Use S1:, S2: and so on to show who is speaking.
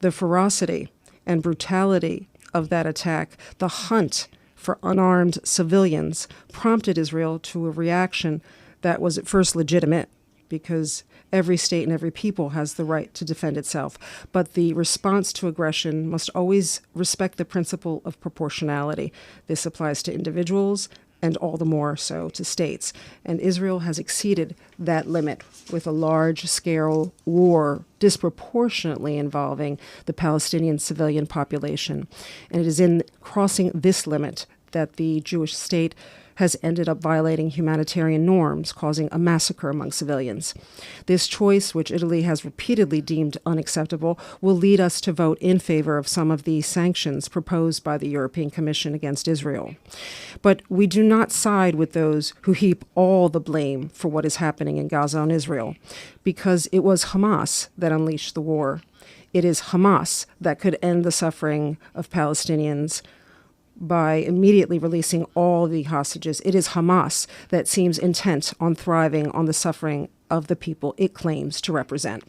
S1: The ferocity and brutality of that attack, the hunt for unarmed civilians, prompted Israel to a reaction that was at first legitimate, because every state and every people has the right to defend itself. But the response to aggression must always respect the principle of proportionality. This applies to individuals and all the more so to states. And Israel has exceeded that limit with a large-scale war disproportionately involving the Palestinian civilian population. And it is in crossing this limit that the Jewish state has ended up violating humanitarian norms, causing a massacre among civilians. This choice, which Italy has repeatedly deemed unacceptable, will lead us to vote in favor of some of the sanctions proposed by the European Commission against Israel. But we do not side with those who heap all the blame for what is happening in Gaza on Israel, because it was Hamas that unleashed the war. It is Hamas that could end the suffering of Palestinians by immediately releasing all the hostages. It is Hamas that seems intent on thriving on the suffering of the people it claims to represent.